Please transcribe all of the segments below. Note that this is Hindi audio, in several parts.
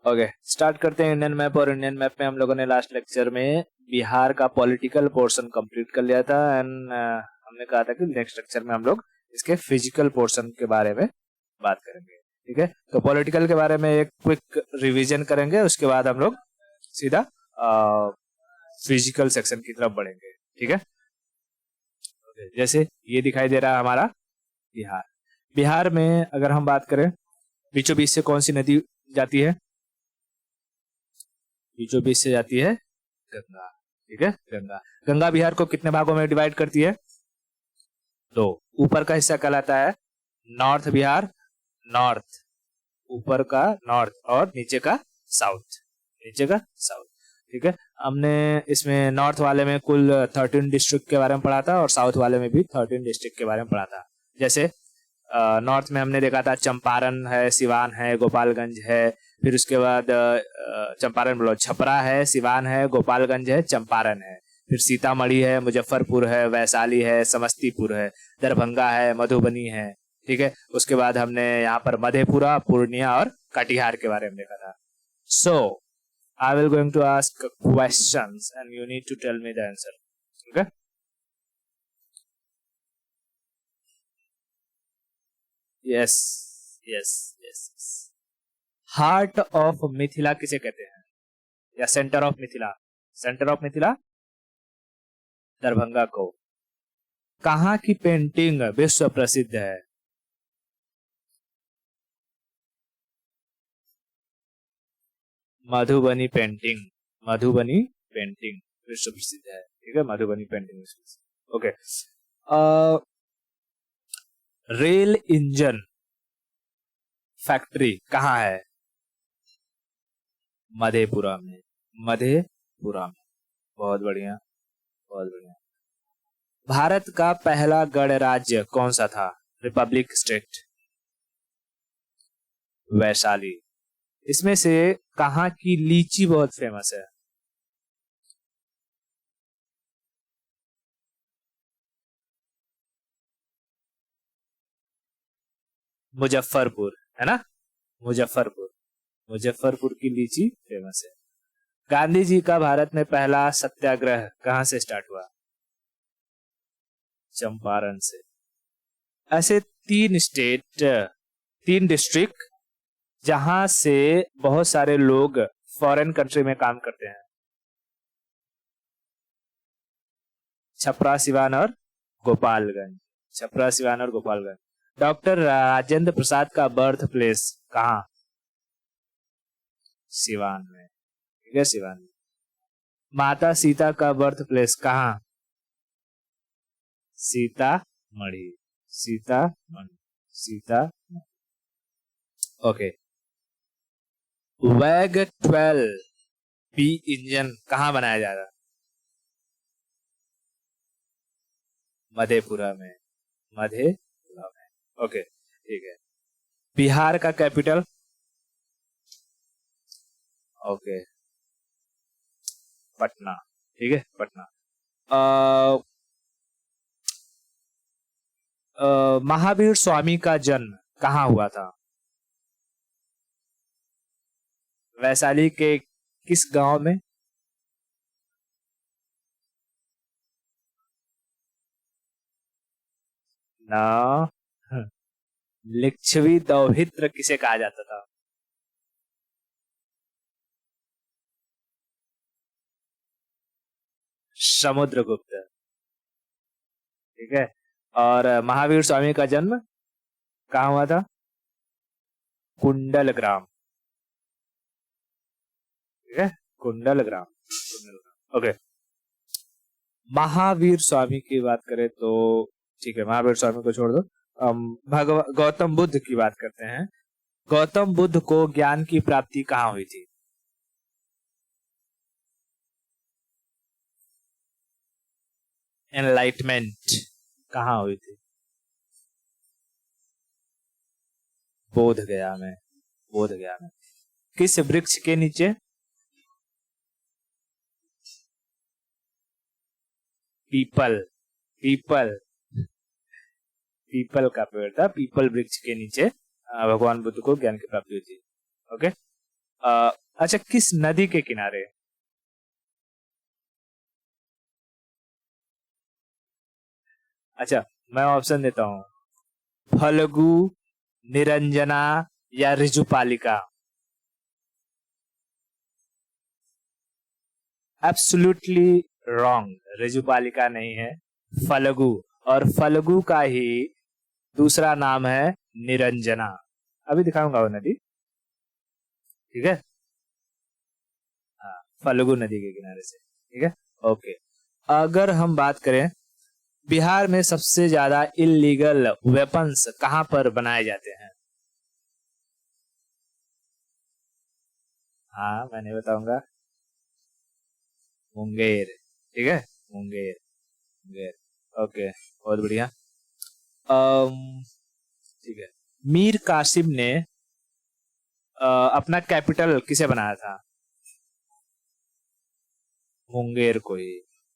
ओके, स्टार्ट करते हैं इंडियन मैप। और इंडियन मैप में हम लोगों ने लास्ट लेक्चर में बिहार का पॉलिटिकल पोर्शन कंप्लीट कर लिया था एंड हमने कहा था कि नेक्स्ट लेक्चर में हम लोग इसके फिजिकल पोर्शन के बारे में बात करेंगे। ठीक है, तो पॉलिटिकल के बारे में एक क्विक रिवीजन करेंगे, उसके बाद हम लोग सीधा फिजिकल सेक्शन की तरफ बढ़ेंगे। ठीक है, जैसे ये दिखाई दे रहा है हमारा बिहार। बिहार में अगर हम बात करें, बीचों बीच से कौन सी नदी जाती है? बीचों बीच से जाती है गंगा। ठीक है, गंगा। गंगा बिहार को कितने भागों में डिवाइड करती है? तो ऊपर का हिस्सा कहलाता है नॉर्थ बिहार, नॉर्थ, ऊपर का नॉर्थ, और नीचे का साउथ, नीचे का साउथ। ठीक है, हमने इसमें नॉर्थ वाले में कुल 13 डिस्ट्रिक्ट के बारे में पढ़ा था और साउथ वाले में भी 13 डिस्ट्रिक्ट के बारे में पढ़ा था। जैसे नॉर्थ में हमने देखा था चंपारण है, सिवान है, गोपालगंज है, फिर उसके बाद चंपारण बोलो, छपरा है, सिवान है, गोपालगंज है, चंपारण है, फिर सीतामढ़ी है, मुजफ्फरपुर है, वैशाली है, समस्तीपुर है, दरभंगा है, मधुबनी है। ठीक है, उसके बाद हमने यहाँ पर मधेपुरा, पूर्णिया और कटिहार के बारे में देखा था। So I will going to ask questions and you need to tell me the answer. Okay, yes yes yes. Heart of Mithila किसे कहते हैं, या centre of Mithila? Centre of Mithila Darbhanga को। कहाँ की पेंटिंग विश्व प्रसिद्ध है? मधुबनी पेंटिंग, मधुबनी पेंटिंग विश्व प्रसिद्ध है। ठीक है, मधुबनी पेंटिंग विश्व प्रसिद्ध। ओके, रेल इंजन फैक्ट्री कहाँ है? मधेपुरा में, मधेपुरा में। बहुत बढ़िया, बहुत बढ़िया। भारत का पहला गणराज्य कौन सा था? Republic state Vaishali. इसमें से कहाँ की लीची बहुत फेमस है? मुजफ्फरपुर, है ना? मुजफ्फरपुर, मुजफ्फरपुर की लीची फेमस है। गांधी जी का भारत में पहला सत्याग्रह कहाँ से स्टार्ट हुआ? चंपारण से। ऐसे 3 स्टेट, 3 डिस्ट्रिक्ट जहां से बहुत सारे लोग फॉरेन कंट्री में काम करते हैं, छपरा, सिवान और गोपालगंज। छपरा, सिवान और गोपालगंज। डॉक्टर राजेंद्र प्रसाद का बर्थ प्लेस कहाँ? सिवान में। ठीक है, सिवान में। माता सीता का बर्थ प्लेस कहाँ? सीतामढ़ी, सीतामढ़ी, सीतामढ़ी। ओके, वैग 12 बी इंजन कहाँ बनाया जा रहा? मधेपुरा में, मधेपुरा में। ओके, ठीक है। बिहार का कैपिटल? ओके, पटना। ठीक है, पटना। महावीर स्वामी का जन्म कहाँ हुआ था? वैशाली के किस गांव में? ना, लिच्छवी दौहित्र किसे कहा जाता था? समुद्रगुप्त। ठीक है, और महावीर स्वामी का जन्म कहाँ हुआ था? कुंडल ग्राम। ठीक है, कुंडल ग्राम, कुंडल ग्राम। ओके, महावीर स्वामी की बात करें तो, ठीक है, महावीर स्वामी को छोड़ दो। भगवान गौतम बुद्ध की बात करते हैं। गौतम बुद्ध को ज्ञान की प्राप्ति कहाँ हुई थी? एनलाइटमेंट कहाँ हुई थी? बोध गया में, बोध गया में। किस वृक्ष के नीचे? पीपल, पीपल, पीपल का पेड़ था, पीपल वृक्ष के नीचे भगवान बुद्ध को ज्ञान की प्राप्ति हुई थी। ओके, अच्छा, किस नदी के किनारे? अच्छा, मैं ऑप्शन देता हूँ। फल्गु, निरंजना या ऋजुपालिका? एब्सोल्युटली रॉन्ग, ऋजुपालिका नहीं है, फल्गु। और फल्गु का ही दूसरा नाम है निरंजना। अभी दिखाऊंगा वो नदी, ठीक है। हाँ, फल्गु नदी के किनारे से, ठीक है। ओके, अगर हम बात करें, बिहार में सबसे ज्यादा इलीगल वेपन्स कहाँ पर बनाए जाते हैं? हाँ, मैं नहीं बताऊंगा। मुंगेर, ठीक है, मुंगेर, मुंगेर। ओके, बहुत बढ़िया। अम ठीक है, मीर कासिम ने अपना कैपिटल किसे बनाया था? मुंगेर को ही,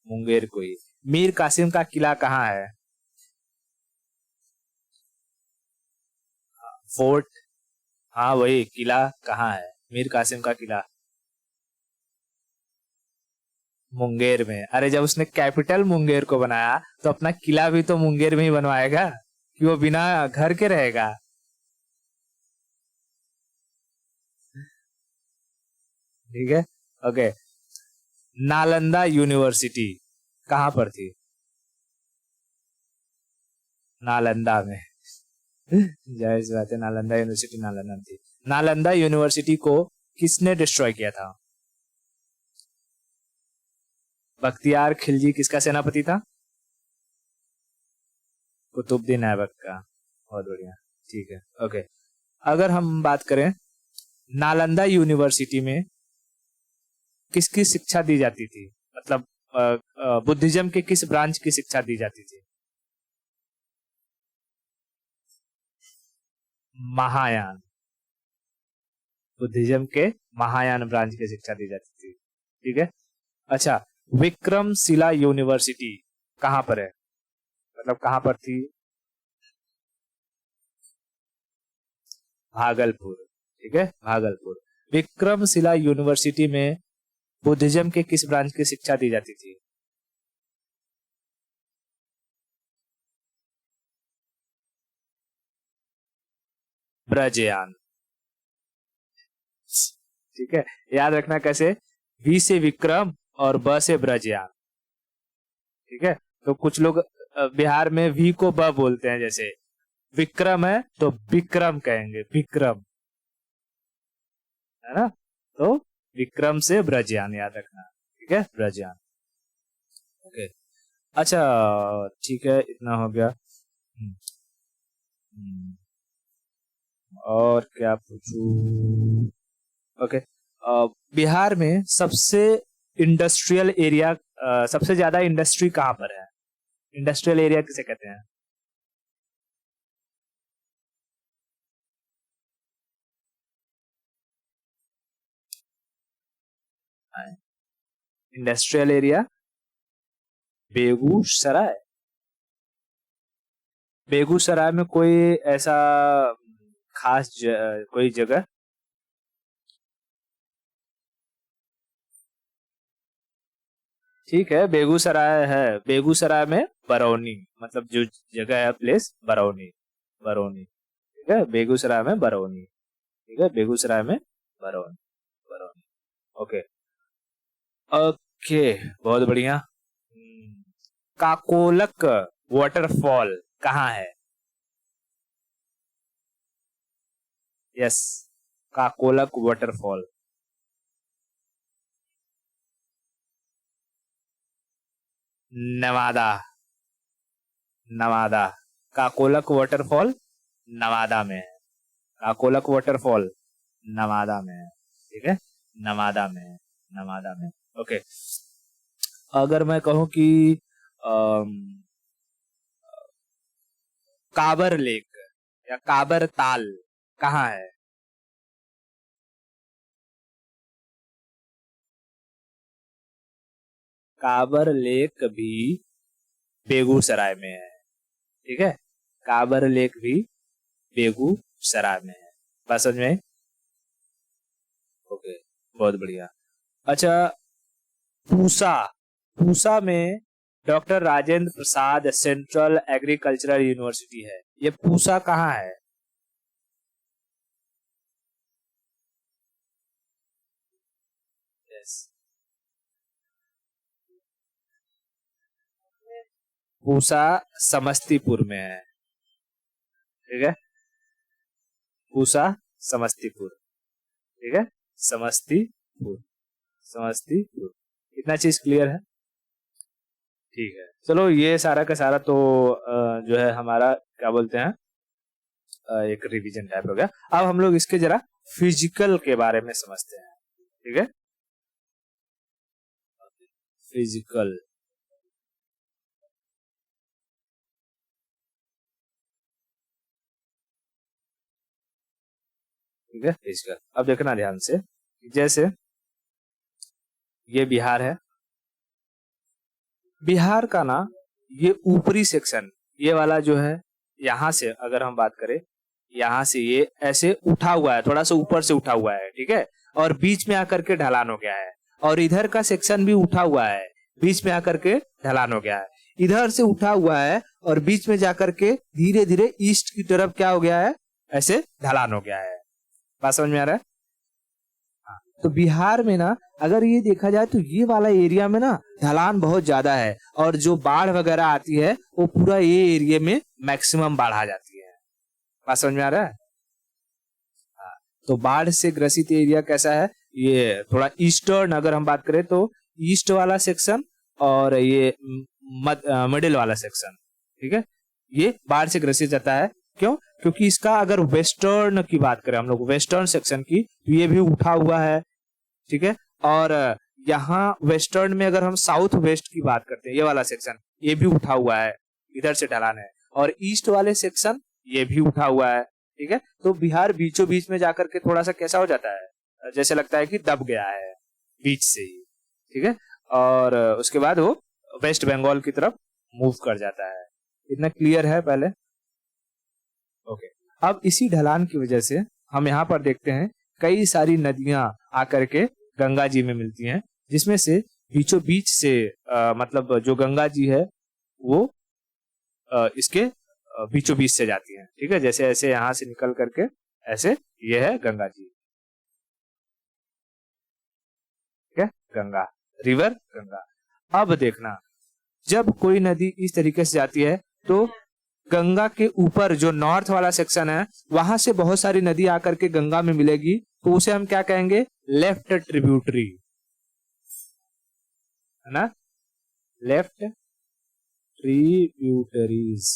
मुंगेर को ही। मीर कासिम का किला कहाँ है? फोर्ट, हाँ वही किला कहाँ है? मीर कासिम का किला मुंगेर में। अरे जब उसने कैपिटल मुंगेर को बनाया तो अपना किला भी तो मुंगेर में ही बनवाएगा, कि वो बिना घर के रहेगा? ठीक है, ओके। नालंदा यूनिवर्सिटी कहाँ पर थी? नालंदा में। जाहिर सी बात है, नालंदा यूनिवर्सिटी नालंदा में थी। नालंदा यूनिवर्सिटी को किसने डिस्ट्रॉय किया था? बख्तियार खिलजी किसका सेनापति था? कुतुबुद्दीन ऐबक का। बहुत बढ़िया, ठीक है, ओके। अगर हम बात करें, नालंदा यूनिवर्सिटी में किसकी शिक्षा दी जाती थी? मतलब बुद्धिज्म के किस ब्रांच की शिक्षा दी जाती थी? महायान, बुद्धिज्म के महायान ब्रांच की शिक्षा दी जाती थी, ठीक है। अच्छा, विक्रमशिला यूनिवर्सिटी कहाँ पर है? मतलब कहाँ पर थी? भागलपुर, ठीक है, भागलपुर। विक्रमशिला यूनिवर्सिटी में बुद्धिज्म के किस ब्रांच की शिक्षा दी जाती थी? ब्रजयान, ठीक है। याद रखना कैसे, वी से विक्रम और ब से ब्रजयान, ठीक है। तो कुछ लोग बिहार में वी को ब बोलते हैं, जैसे विक्रम है तो विक्रम कहेंगे, विक्रम, है ना। तो विक्रम से ब्रजयान याद रखना, ठीक है, ब्रजयान। ओके, अच्छा, ठीक है, इतना हो गया। हम्म, हम्म, और क्या पूछूं? ओके, बिहार में सबसे इंडस्ट्रियल एरिया, सबसे ज्यादा इंडस्ट्री कहाँ पर है? इंडस्ट्रियल एरिया किसे कहते हैं? Industrial area Begusarai. बेगूसराय में कोई ऐसा खास कोई जगह? ठीक है, बेगूसराय है, बेगूसराय में बरौनी, मतलब जो जगह है, प्लेस बरौनी, बरौनी, ठीक है, बेगूसराय में बरौनी, ठीक है, बेगूसराय में बरौनी, बरौनी। ओके, ओके, बहुत बढ़िया। काकोलक वाटरफॉल कहाँ है? Yes, Kakolak waterfall. Nawada, Nawada, Kakolak waterfall Nawada में है। काकोलक वाटरफॉल नवादा में है, ठीक है, नवादा में है, नवादा में। ओके, अगर मैं कहूं कि अम, काबर लेक या काबर ताल कहाँ है? काबर लेक भी बेगूसराय में है, ठीक है, काबर लेक भी बेगूसराय में है। बात समझ में आई? ओके, बहुत बढ़िया। अच्छा, पूसा, पूसा में doctor Rajendra Prasad central agricultural university है। ये पूसा कहाँ है? यस, पूसा समस्तीपुर में है। ठीक है, पूसा समस्तीपुर। ठीक है, समस्तीपुर, समस्तीपुर। इतना चीज क्लियर है? ठीक है, चलो ये सारा का सारा तो जो है हमारा क्या बोलते हैं, एक रिवीजन टाइप हो गया। अब हम लोग इसके जरा फिजिकल के बारे में समझते हैं। ठीक है, फिजिकल। ठीक है, फिजिकल। अब देखना ध्यान से, जैसे ये बिहार है, बिहार का ना ये ऊपरी सेक्शन, ये वाला जो है, यहां से अगर हम बात करें, यहां से ये ऐसे उठा हुआ है, थोड़ा सा ऊपर से उठा हुआ है। ठीक है, और बीच में आकर के ढलान हो गया है। और इधर का सेक्शन भी उठा हुआ है, बीच में आकर के ढलान हो गया है। इधर से उठा हुआ है और बीच में जाकर के धीरे धीरे ईस्ट की तरफ क्या हो गया है, ऐसे ढलान हो गया है। बात समझ में आ रहा है? हाँ, तो बिहार में ना अगर ये देखा जाए तो ये वाला एरिया में ना ढलान बहुत ज्यादा है, और जो बाढ़ वगैरह आती है वो पूरा ये एरिया में मैक्सिमम बाढ़ आ जाती है। बात समझ में आ रहा है? हाँ, तो बाढ़ से ग्रसित एरिया कैसा है, ये थोड़ा ईस्टर्न अगर हम बात करें तो ईस्ट वाला सेक्शन, और ये मिडिल वाला सेक्शन। ठीक है, ये बाढ़ से ग्रसित जाता है। क्यों? क्योंकि इसका अगर वेस्टर्न की बात करें हम लोग, वेस्टर्न सेक्शन की, तो ये भी उठा हुआ है। ठीक है, और यहाँ वेस्टर्न में अगर हम साउथ वेस्ट की बात करते हैं, ये वाला सेक्शन ये भी उठा हुआ है, इधर से ढलान है। और ईस्ट वाले सेक्शन ये भी उठा हुआ है। ठीक है, तो बिहार बीचों बीच में जाकर के थोड़ा सा कैसा हो जाता है, जैसे लगता है कि दब गया है बीच से ही। ठीक है, और उसके बाद वो वेस्ट बंगाल की तरफ मूव कर जाता है। इतना क्लियर है पहले? ओके, अब इसी ढलान की वजह से हम यहाँ पर देखते हैं कई सारी नदियां आकर के गंगा जी में मिलती हैं, जिसमें से बीचों बीच से मतलब जो गंगा जी है वो इसके बीचों बीच से जाती हैं। ठीक है, जैसे ऐसे यहाँ से निकल करके ऐसे ये है गंगा जी। ठीक है, गंगा, रिवर गंगा। अब देखना, जब कोई नदी इस तरीके से जाती है तो गंगा के ऊपर जो नॉर्थ वाला सेक्शन है, वहां से बहुत सारी नदी आकर के गंगा में मिलेगी, तो उसे हम क्या कहेंगे, लेफ्ट ट्रिब्यूटरी, है ना, लेफ्ट ट्रिब्यूटरीज,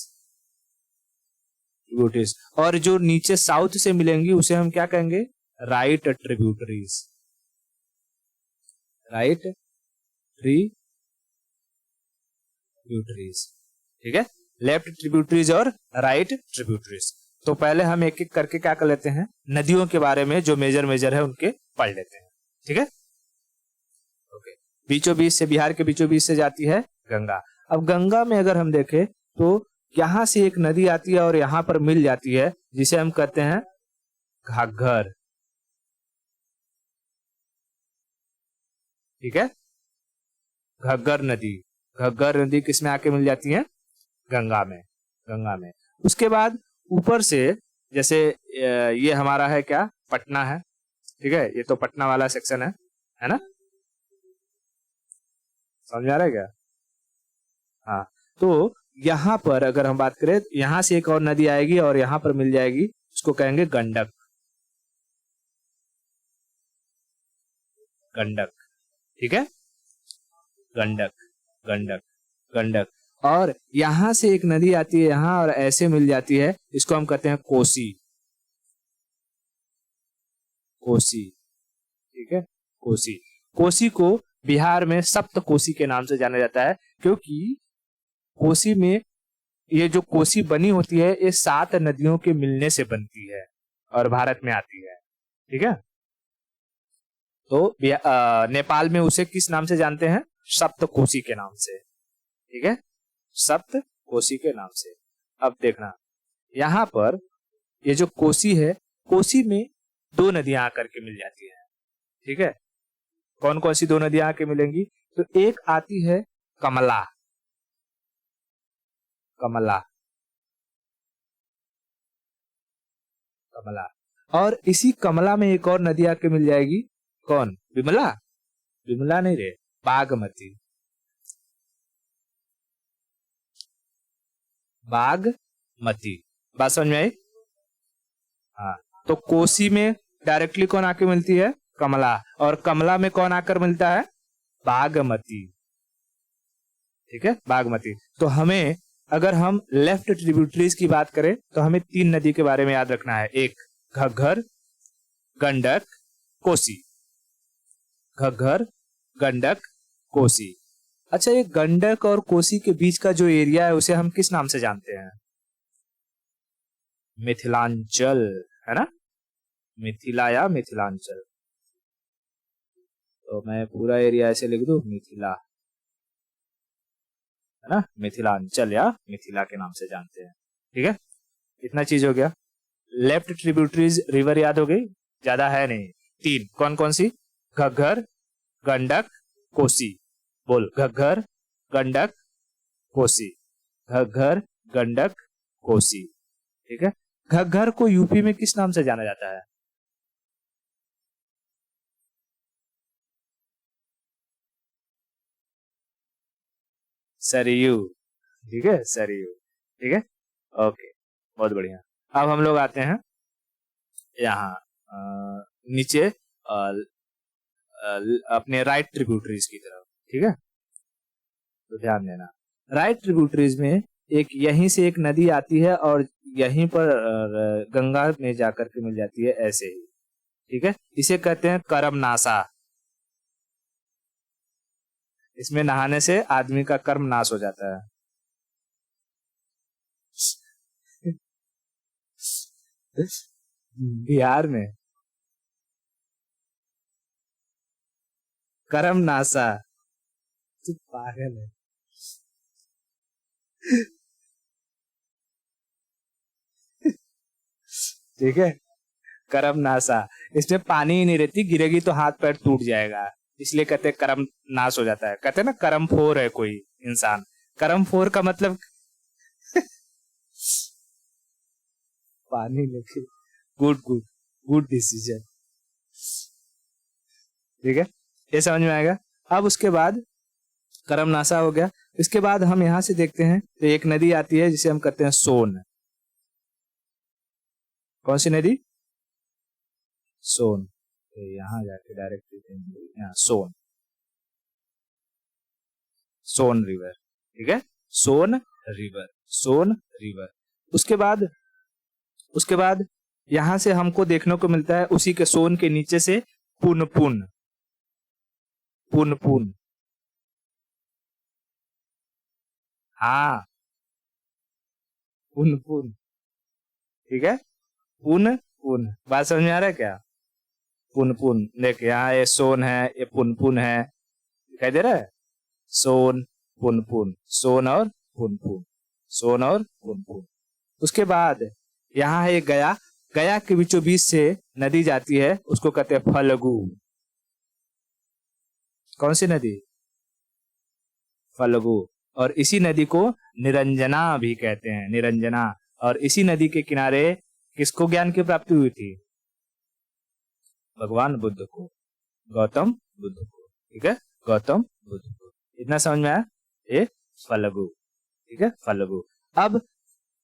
ट्रिब्यूटरीज। और जो नीचे साउथ से मिलेंगी उसे हम क्या कहेंगे, राइट ट्रिब्यूटरीज, राइट ट्रिब्यूटरीज। ठीक है, लेफ्ट ट्रिब्यूटरीज और राइट ट्रिब्यूटरीज। तो पहले हम एक एक करके क्या कर लेते हैं, नदियों के बारे में जो मेजर मेजर है उनके पढ़ लेते हैं। ठीक है, ओके। बीचों बीच से, बिहार के बीचों बीच से जाती है गंगा। अब गंगा में अगर हम देखें तो यहां से एक नदी आती है और यहां पर मिल जाती है, जिसे हम कहते हैं घाघर। ठीक है, घग्गर नदी, घग्गर नदी किसमें आके मिल जाती है, गंगा में, गंगा में। उसके बाद ऊपर से, जैसे ये हमारा है क्या, पटना है। ठीक है, ये तो पटना वाला सेक्शन है ना, समझ में आ रहा है क्या? हाँ, तो यहाँ पर अगर हम बात करें, यहाँ से एक और नदी आएगी और यहाँ पर मिल जाएगी, उसको कहेंगे गंडक, गंडक। ठीक है, गंडक, गंडक, गंडक। और यहां से एक नदी आती है यहाँ और ऐसे मिल जाती है, इसको हम कहते हैं कोसी, कोसी। ठीक है, कोसी। कोसी को बिहार में सप्त कोसी के नाम से जाना जाता है, क्योंकि कोसी में ये जो कोसी बनी होती है, ये 7 नदियों के मिलने से बनती है और भारत में आती है। ठीक है, तो नेपाल में उसे किस नाम से जानते हैं, सप्त कोसी के नाम से। ठीक है, सप्त कोसी के नाम से। अब देखना, यहाँ पर ये जो कोसी है, कोसी में 2 नदियां आकर के मिल जाती हैं। ठीक है, कौन कौन सी दो नदियां आके मिलेंगी? तो एक आती है कमला, कमला, कमला, और इसी कमला में एक और नदी आके मिल जाएगी, कौन? विमला, विमला नहीं रे, बागमती, बागमती। बात समझ में आई? हाँ, तो कोसी में डायरेक्टली कौन आके मिलती है? कमला, और कमला में कौन आकर मिलता है? बागमती, ठीक है, बागमती। तो हमें, अगर हम लेफ्ट ट्रिब्यूटरीज की बात करें तो हमें तीन नदी के बारे में याद रखना है, एक घग्गर, गंडक, कोसी, घग्गर, गंडक, कोसी। अच्छा, ये गंडक और कोसी के बीच का जो एरिया है उसे हम किस नाम से जानते हैं? मिथिलांचल, है ना, मिथिला या मिथिलांचल। तो मैं पूरा एरिया ऐसे लिख दूं, मिथिला, है ना, मिथिलांचल या मिथिला के नाम से जानते हैं, ठीक है। इतना चीज हो गया। लेफ्ट ट्रिब्यूटरीज रिवर याद हो गई, ज्यादा है नहीं, तीन, कौन कौन सी? घग्गर, गंडक, कोसी। बोल, घग्गर, गंडक, कोसी, घग्गर, गंडक, कोसी, ठीक है। घग्गर को यूपी में किस नाम से जाना जाता है? सरयू, ठीक है, सरयू, ठीक है, ओके, बहुत बढ़िया। अब हम लोग आते हैं यहाँ नीचे अपने राइट ट्रिब्यूटरीज की तरफ, ठीक है। तो ध्यान देना, राइट ट्रिब्यूटरीज में एक यहीं से एक नदी आती है और यहीं पर गंगा में जाकर के मिल जाती है, ऐसे ही, ठीक है। इसे कहते हैं कर्मनाशा। इसमें नहाने से आदमी का कर्म नाश हो जाता है। बिहार में कर्मनाशा, तू पागल है। ठीक है, कर्मनाशा, इसमें पानी ही नहीं रहती, गिरेगी तो हाथ पैर टूट जाएगा, इसलिए कहते हैं कर्म नाश हो जाता है। कहते हैं ना कर्म फोर है कोई इंसान, कर्म फोर का मतलब पानी लेके, गुड गुड गुड डिसीजन, ठीक है, ये समझ में आएगा। अब उसके बाद कर्मनाशा हो गया, इसके बाद हम यहां से देखते हैं तो एक नदी आती है जिसे हम कहते हैं सोन। कौन सी नदी? सोन। तो यहां जाके डायरेक्ट यहाँ सोन, सोन रिवर, ठीक है, सोन रिवर, सोन रिवर। उसके बाद यहां से हमको देखने को मिलता है उसी के सोन के नीचे से पुनपुन, पुनपुन, हाँ, पुनपुन, ठीक है, पुन, बात समझ में आ रहा है क्या? पुनपुन, देख यहाँ ये सोन है, ये पुनपुन है, दिखाई दे रहा है, सोन, पुनपुन, सोन और पुनपुन, सोन और पुनपुन। उसके बाद यहाँ है गया, गया के बीचों बीच से नदी जाती है, उसको कहते हैं फल्गु। कौन सी नदी? फल्गु। और इसी नदी को निरंजना भी कहते हैं, निरंजना। और इसी नदी के किनारे किसको ज्ञान की प्राप्ति हुई थी? भगवान बुद्ध को, गौतम बुद्ध को, ठीक है, गौतम बुद्ध को। इतना समझ में आया? ये फल्गु, ठीक है, फल्गु। अब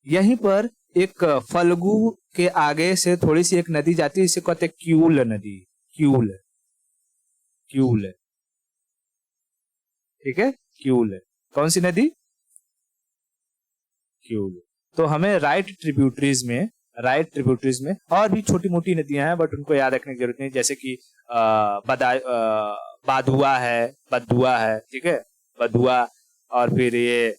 यहीं पर एक फल्गु के आगे से थोड़ी सी एक नदी जाती है, इसे कहते हैं क्यूल नदी, क्यूल, क्यूल, ठीक है, क्यूल। कौन सी नदी? क्यूल। तो हमें राइट ट्रिब्यूटरीज में और भी छोटी मोटी नदियां हैं, बट उनको याद रखने की जरूरत नहीं, जैसे कि बाधुआ है, बदुआ है, ठीक है, बदुआ, और फिर ये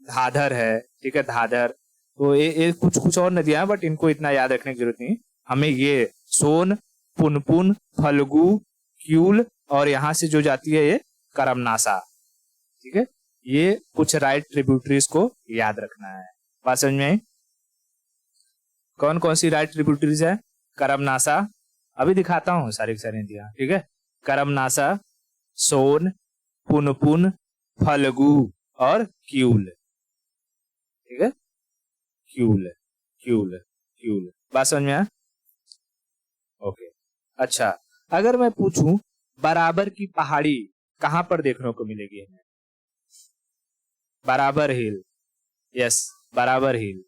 धाधर है, ठीक है, धाधर। तो ये कुछ कुछ और नदियां हैं, बट इनको इतना याद रखने की जरूरत नहीं। हमें ये सोन, पुनपुन, फल्गु, क्यूल, और यहाँ से जो जाती है ये करमनाशा, ठीक है, ये कुछ राइट ट्रिब्यूटरीज को याद रखना है। बात समझ में आई? कौन कौन सी राइट ट्रिब्यूटरीज है? करमनाशा, अभी दिखाता हूँ सारी की सारी नदियां, ठीक है। करमनासा, सोन, पुनपुन, फल्गु और क्यूल, ठीक है। क्यूल क्यूल क्यूल, बात समझ में आया? ओके। अच्छा, अगर मैं पूछूं बराबर की पहाड़ी कहां पर देखने को मिलेगी हमें? बराबर हिल, यस, बराबर हिल।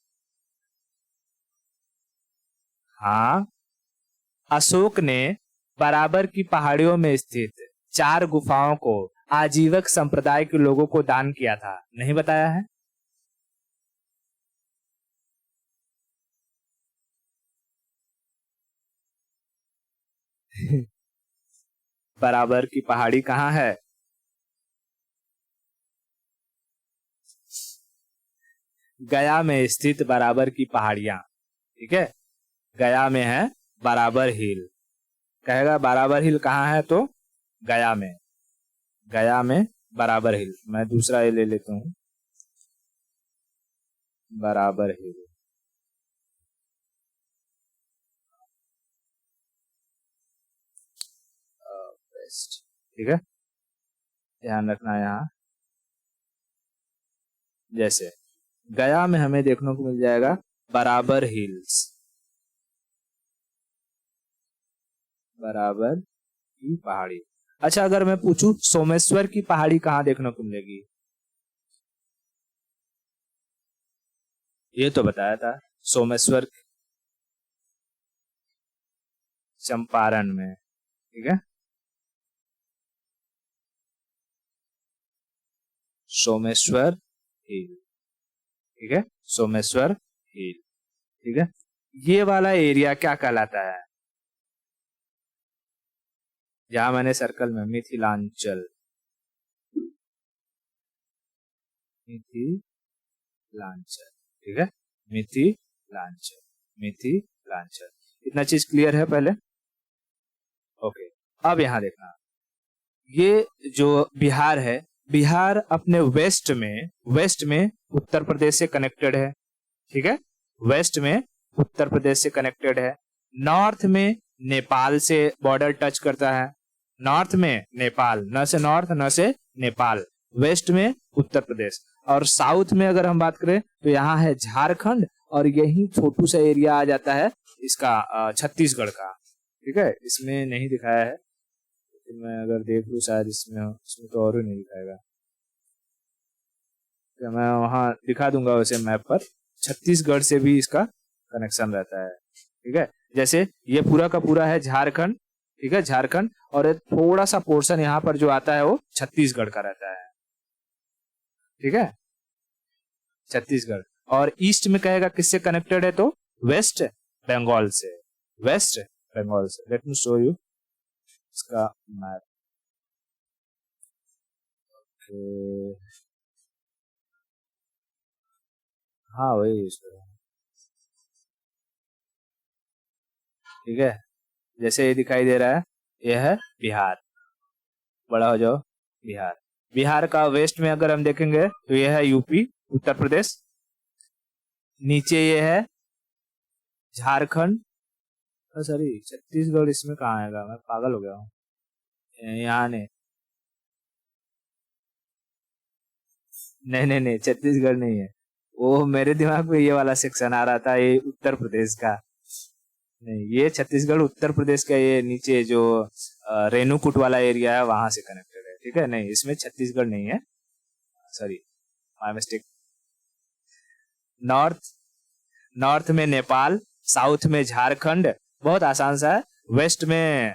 हाँ, अशोक ने बराबर की पहाड़ियों में स्थित 4 गुफाओं को आजीवक संप्रदाय के लोगों को दान किया था, नहीं बताया है? बराबर की पहाड़ी कहाँ है? गया में स्थित बराबर की पहाड़ियां, ठीक है। गया में है बराबर हिल। कहेगा बराबर हिल कहाँ है, तो गया में, गया में बराबर हिल। मैं दूसरा ये ले लेता हूँ, बराबर हिल। बेस्ट, ठीक है, ध्यान रखना यहाँ। जैसे गया में हमें देखने को मिल जाएगा बराबर हिल्स, बराबर की पहाड़ी। अच्छा, अगर मैं पूछूं सोमेश्वर की पहाड़ी कहाँ देखने को मिलेगी? ये तो बताया था, सोमेश्वर चंपारण में, ठीक है। सोमेश्वर हिल, ठीक है, सोमेश्वर हिल, ठीक है। ये वाला एरिया क्या कहलाता है? जहां मैंने सर्कल में मिथिलांचल, मिथिलांचल, ठीक है, मिथिलांचल, मिथिलांचल। इतना चीज क्लियर है पहले? ओके। अब यहां देखना, ये जो बिहार है, बिहार अपने वेस्ट में उत्तर प्रदेश से कनेक्टेड है, ठीक है। वेस्ट में उत्तर प्रदेश से कनेक्टेड है। नॉर्थ में नेपाल से बॉर्डर टच करता है, नॉर्थ में नेपाल, न से नॉर्थ न से नेपाल। वेस्ट में उत्तर प्रदेश, और साउथ में अगर हम बात करें तो यहाँ है झारखंड, और यही छोटू सा एरिया आ जाता है इसका छत्तीसगढ़ का, ठीक है। इसमें नहीं दिखाया है, लेकिन मैं अगर देख लूँ शायद इसमें इसमें तो और ही नहीं दिखाएगा, तो मैं वहां दिखा दूंगा वैसे मैप पर। छत्तीसगढ़ से भी इसका कनेक्शन रहता है, ठीक है। जैसे ये पूरा का पूरा है झारखंड, ठीक है, झारखंड, और एक थोड़ा सा पोर्शन यहाँ पर जो आता है वो छत्तीसगढ़ का रहता है, ठीक है, छत्तीसगढ़। और ईस्ट में कहेगा किससे कनेक्टेड है, तो वेस्ट बंगाल से, वेस्ट बंगाल से। लेट मी शो यू इसका मैप। हाँ वही इसका, ठीक है। जैसे ये दिखाई दे रहा है, ये है बिहार, बड़ा हो जाओ, बिहार। बिहार का वेस्ट में अगर हम देखेंगे तो ये है यूपी, उत्तर प्रदेश। नीचे ये है झारखंड, सॉरी छत्तीसगढ़ इसमें कहाँ आएगा, मैं पागल हो गया हूँ, यहाँ नहीं, नहीं नहीं नहीं, छत्तीसगढ़ नहीं है। वो मेरे दिमाग में ये वाला सेक्शन आ रहा था, ये उत्तर प्रदेश का। नहीं, ये छत्तीसगढ़ उत्तर प्रदेश का, ये नीचे जो रेणुकूट वाला एरिया है वहां से कनेक्टेड है, ठीक है। नहीं, इसमें छत्तीसगढ़ नहीं है, sorry, my mistake. North, north में नेपाल, साउथ में झारखंड, बहुत आसान सा है। वेस्ट में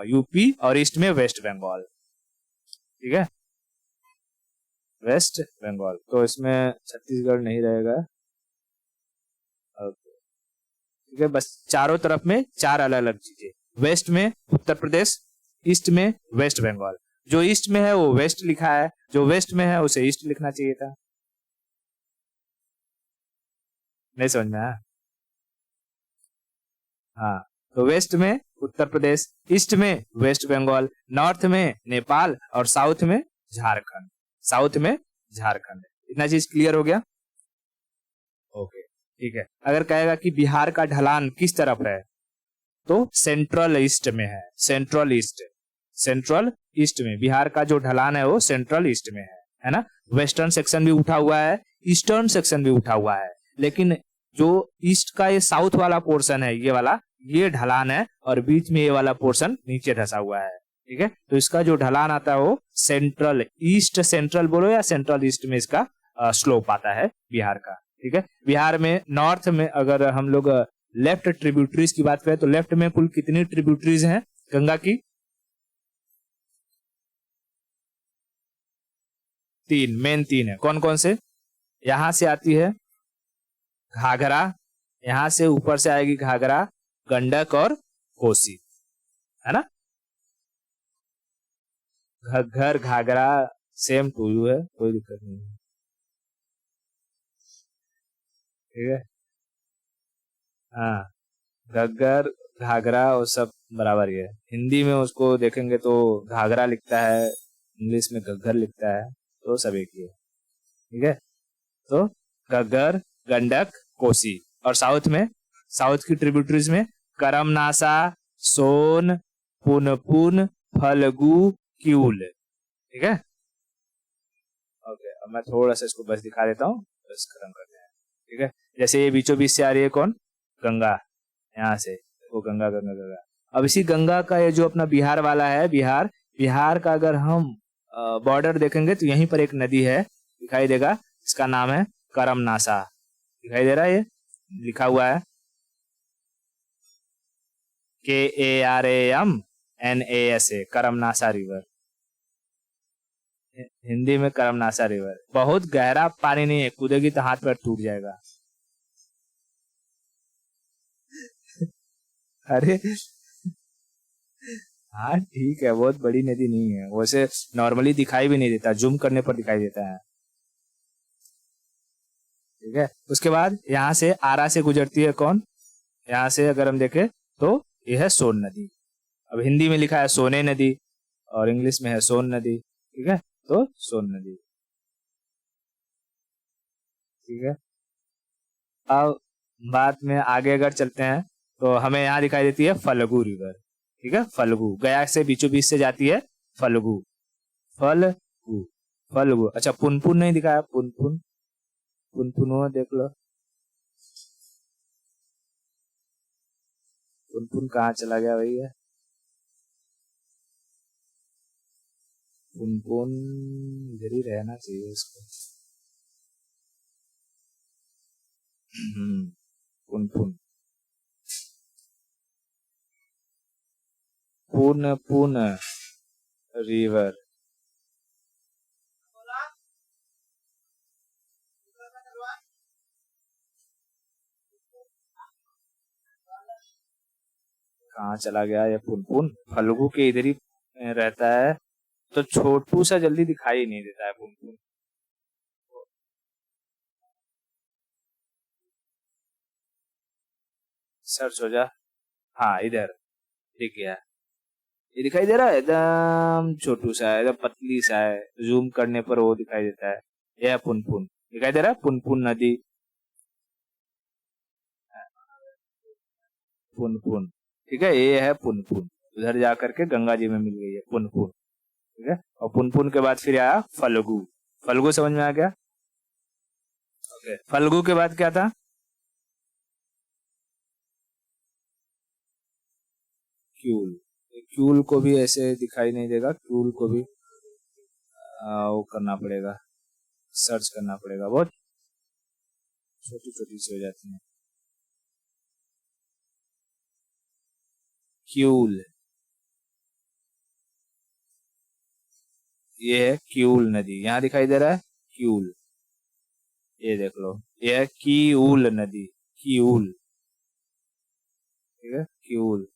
यूपी, और ईस्ट में वेस्ट बंगाल, ठीक है, वेस्ट बंगाल। तो इसमें छत्तीसगढ़ नहीं रहेगा, ठीक है। बस चारों तरफ में 4 अलग अलग चीजें, वेस्ट में उत्तर प्रदेश, ईस्ट में वेस्ट बंगाल। जो ईस्ट में है वो वेस्ट लिखा है, जो वेस्ट में है उसे ईस्ट लिखना चाहिए था। नहीं समझ में आया? हाँ, तो वेस्ट में उत्तर प्रदेश, ईस्ट में वेस्ट बंगाल, नॉर्थ में नेपाल, और साउथ में झारखंड, साउथ में झारखंड। इतना चीज क्लियर हो गया? ओके, ठीक है। अगर कहेगा कि बिहार का ढलान किस तरफ है, तो सेंट्रल ईस्ट में है, सेंट्रल ईस्ट में बिहार का जो ढलान है वो सेंट्रल ईस्ट में है ना। वेस्टर्न सेक्शन भी उठा हुआ है, ईस्टर्न सेक्शन भी उठा हुआ है, लेकिन जो ईस्ट का ये साउथ वाला पोर्शन है, ये वाला, ये ढलान है, और बीच में ये वाला पोर्शन नीचे धंसा हुआ है। ठीक है, तो इसका जो ढलान आता है वो सेंट्रल ईस्ट, सेंट्रल बोलो या सेंट्रल ईस्ट में इसका स्लोप आता है बिहार का। ठीक है, बिहार में नॉर्थ में अगर हम लोग लेफ्ट ट्रिब्यूटरीज की बात करें तो लेफ्ट में कुल कितनी ट्रिब्यूटरीज हैं गंगा की? 3, मेन 3 है। कौन कौन से? यहां से आती है घाघरा, यहां से ऊपर से आएगी घाघरा, गंडक और कोसी, है ना। Ghaggar Ghaghara same to you है, कोई दिक्कत नहीं है। ठीक है, हाँ, घग्गर घाघरा वो सब बराबर ही है। हिंदी में उसको देखेंगे तो घाघरा लिखता है, इंग्लिश में घग्गर लिखता है, तो सब एक ही है। ठीक है, तो घग्गर, गंडक, कोसी। और साउथ में, साउथ की ट्रिब्यूटरीज में करमनासा, सोन, पुनपुन, फल्गु, क्यूल। ठीक है, ओके, अब मैं थोड़ा सा इसको बस दिखा देता हूँ, बस खत्म करते हैं। ठीक है, जैसे ये बीचों बीच से आ रही है कौन? गंगा, यहाँ से वो गंगा गंगा गंगा। अब इसी गंगा का ये जो अपना बिहार वाला है, बिहार, बिहार का अगर हम बॉर्डर देखेंगे तो यहीं पर एक नदी है, दिखाई देगा, इसका नाम है करमनासा। दिखाई दे रहा है, ये लिखा हुआ है KARAMNASA, करमनासा रिवर। हिंदी में करमनासा रिवर। बहुत गहरा पानी नहीं है, कूदेगी तो हाथ पैर टूट जाएगा। अरे हाँ ठीक है, बहुत बड़ी नदी नहीं है, वैसे नॉर्मली दिखाई भी नहीं देता, जूम करने पर दिखाई देता है। ठीक है, उसके बाद यहाँ से आरा से गुजरती है कौन? यहाँ से अगर हम देखें तो यह है सोन नदी। अब हिंदी में लिखा है सोने नदी और इंग्लिश में है सोन नदी। ठीक है, तो सोन नदी। ठीक है, अब बात में आगे अगर चलते हैं तो हमें यहाँ दिखाई देती है फल्गु रिवर। ठीक है, फल्गु गया से बीचों बीच से जाती है, फल्गु, फल्गु, फल्गु। अच्छा, पुनपुन नहीं दिखाया, पुनपुन, पुनपुन देख लो, पुनपुन कहाँ चला गया भैया? पुनपुन इधर ही रहना चाहिए इसको। पुनपुन, पुनपुन रिवर। कहाँ चला गया ये पुनपुन? फल्गु के इधर ही रहता है, तो छोटू सा जल्दी दिखाई नहीं देता है पुनपुन। सर्च हो जा, हाँ इधर दिख गया, ये दिखाई दे रहा है, एकदम छोटू सा है, एकदम पतली सा है, जूम करने पर वो दिखाई देता है। यह है पुनपुन, दिखाई दे रहा है, पुनपुन नदी, पुनपुन। ठीक है, ये है पुनपुन, उधर जाकर के गंगा जी में मिल गई है पुनपुन। ठीक है, और पुनपुन के बाद फिर आया फल्गु। फल्गु समझ में आ गया? ओके, फल्गु के बाद क्या था? क्यूल। क्यूल को भी ऐसे दिखाई नहीं देगा, क्यूल को भी वो करना पड़ेगा, सर्च करना पड़ेगा, बहुत छोटी छोटी सी हो जाती है। क्यूल, ये है क्यूल नदी, यहाँ दिखाई दे रहा है क्यूल, ये देख लो, ये है कीऊल नदी, कीऊल। ठीक है, क्यूल,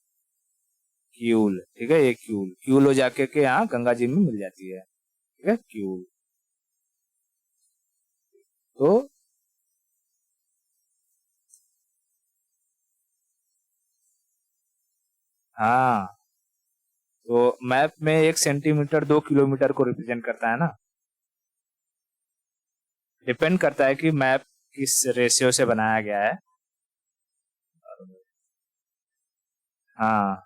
क्यूल। ठीक है, ये क्यूल, क्यूल हो जाके के यहाँ गंगा जी में मिल जाती है। ठीक है, क्यूल। तो हाँ, तो मैप में 1 सेंटीमीटर 2 किलोमीटर को रिप्रेजेंट करता है ना, डिपेंड करता है कि मैप किस रेशियो से बनाया गया है। हाँ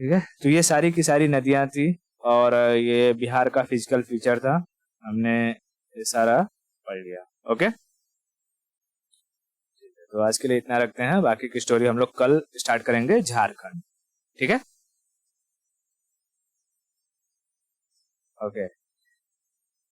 ठीक है, तो ये सारी की सारी नदियां थी और ये बिहार का फिजिकल फीचर था, हमने ये सारा पढ़ लिया। ओके, तो आज के लिए इतना रखते हैं, बाकी की स्टोरी हम लोग कल स्टार्ट करेंगे झारखंड। ठीक है, ओके।